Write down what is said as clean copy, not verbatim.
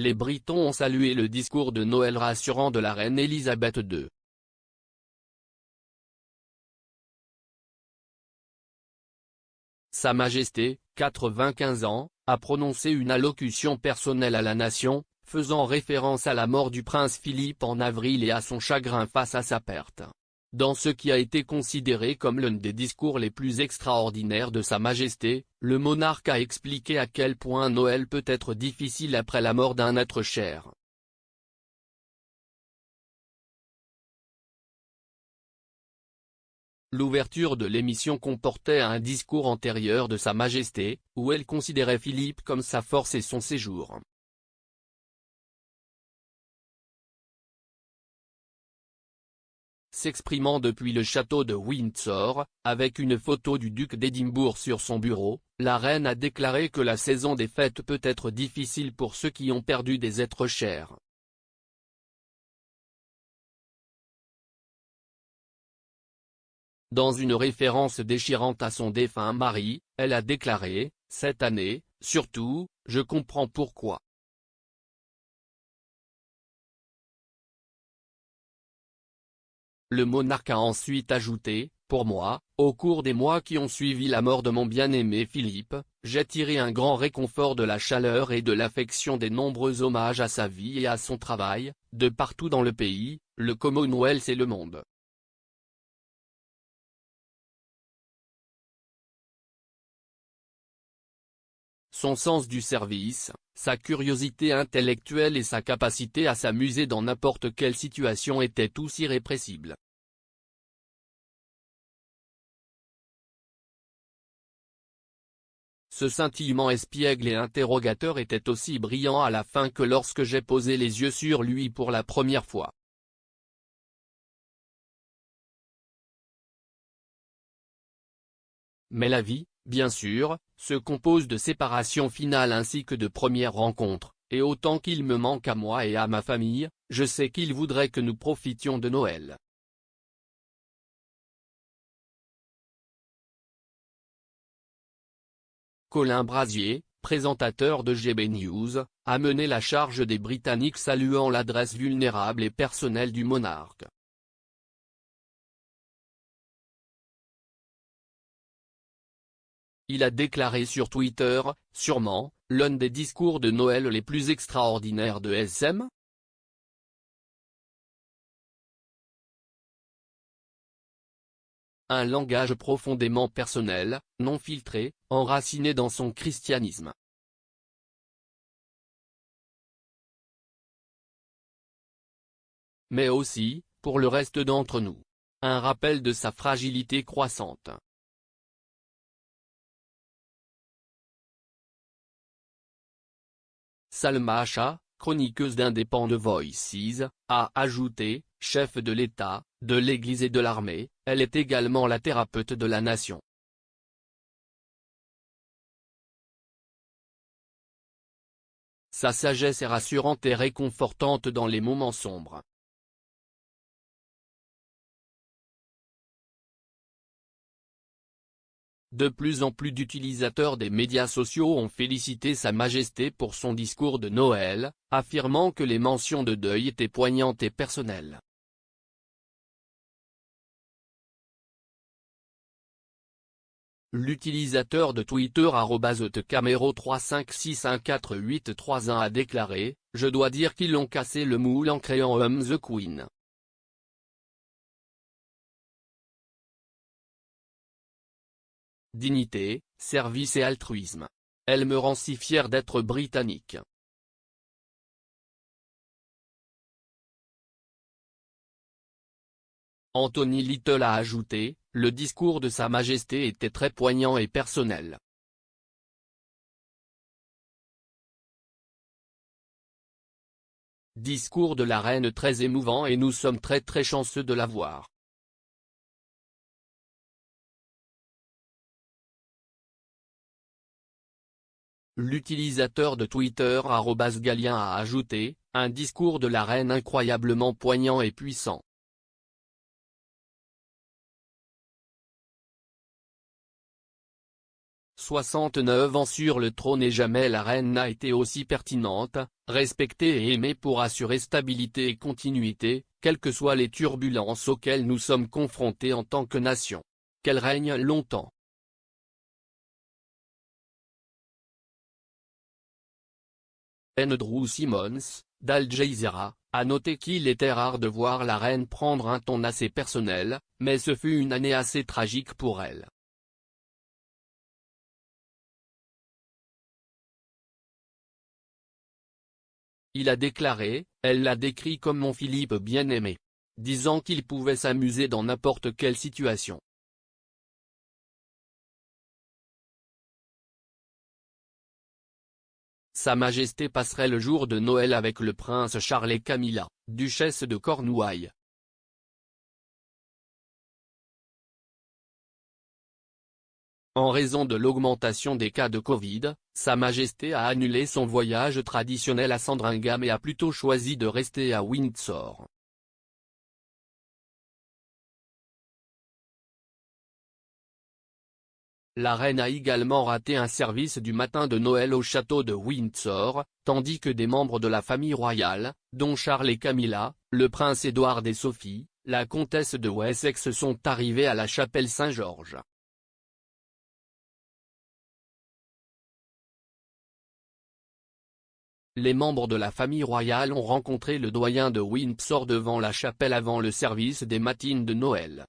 les Britons ont salué le discours de Noël rassurant de la reine Elisabeth II. Sa Majesté, 95 ans, a prononcé une allocution personnelle à la nation, faisant référence à la mort du prince Philippe en avril et à son chagrin face à sa perte. Dans ce qui a été considéré comme l'un des discours les plus extraordinaires de Sa Majesté, le monarque a expliqué à quel point Noël peut être difficile après la mort d'un être cher. L'ouverture de l'émission comportait un discours antérieur de Sa Majesté, où elle considérait Philippe comme sa force et son séjour. S'exprimant depuis le château de Windsor, avec une photo du duc d'Édimbourg sur son bureau, la reine a déclaré que la saison des fêtes peut être difficile pour ceux qui ont perdu des êtres chers. Dans une référence déchirante à son défunt mari, elle a déclaré « Cette année, surtout, je comprends pourquoi ». Le monarque a ensuite ajouté « Pour moi, au cours des mois qui ont suivi la mort de mon bien-aimé Philippe, j'ai tiré un grand réconfort de la chaleur et de l'affection des nombreux hommages à sa vie et à son travail, de partout dans le pays, le Commonwealth et le monde. » Son sens du service, sa curiosité intellectuelle et sa capacité à s'amuser dans n'importe quelle situation étaient tous irrépressibles. Ce scintillement espiègle et interrogateur était aussi brillant à la fin que lorsque j'ai posé les yeux sur lui pour la première fois. Mais la vie, bien sûr, se compose de séparations finales ainsi que de premières rencontres, et autant qu'il me manque à moi et à ma famille, je sais qu'il voudrait que nous profitions de Noël. Colin Brasier, présentateur de GB News, a mené la charge des Britanniques saluant l'adresse vulnérable et personnelle du monarque. Il a déclaré sur Twitter, « Sûrement, l'un des discours de Noël les plus extraordinaires de SM ? Un langage profondément personnel, non filtré, enraciné dans son christianisme. » Mais aussi, pour le reste d'entre nous. Un rappel de sa fragilité croissante. Salma Shah, chroniqueuse d'Independent Voices, a ajouté, chef de l'État, de l'Église et de l'armée, elle est également la thérapeute de la nation. Sa sagesse est rassurante et réconfortante dans les moments sombres. De plus en plus d'utilisateurs des médias sociaux ont félicité Sa Majesté pour son discours de Noël, affirmant que les mentions de deuil étaient poignantes et personnelles. L'utilisateur de Twitter @camero3561483 a déclaré « Je dois dire qu'ils ont cassé le moule en créant the Queen. Dignité, service et altruisme. Elle me rend si fier d'être britannique. » Anthony Little a ajouté, « Le discours de Sa Majesté était très poignant et personnel. Discours de la reine très émouvant et nous sommes très chanceux de l'avoir. » L'utilisateur de Twitter @Galien a ajouté, « Un discours de la reine incroyablement poignant et puissant. » 69 ans sur le trône et jamais la reine n'a été aussi pertinente, respectée et aimée pour assurer stabilité et continuité, quelles que soient les turbulences auxquelles nous sommes confrontés en tant que nation. Qu'elle règne longtemps. Andrew Simons, d'Al Jazeera, a noté qu'il était rare de voir la reine prendre un ton assez personnel, mais ce fut une année assez tragique pour elle. Il a déclaré, elle l'a décrit comme mon Philippe bien-aimé, disant qu'il pouvait s'amuser dans n'importe quelle situation. Sa Majesté passerait le jour de Noël avec le prince Charles et Camilla, duchesse de Cornouailles. En raison de l'augmentation des cas de Covid, Sa Majesté a annulé son voyage traditionnel à Sandringham et a plutôt choisi de rester à Windsor. La reine a également raté un service du matin de Noël au château de Windsor, tandis que des membres de la famille royale, dont Charles et Camilla, le prince Édouard et Sophie, la comtesse de Wessex sont arrivés à la chapelle Saint-Georges. Les membres de la famille royale ont rencontré le doyen de Windsor devant la chapelle avant le service des matines de Noël.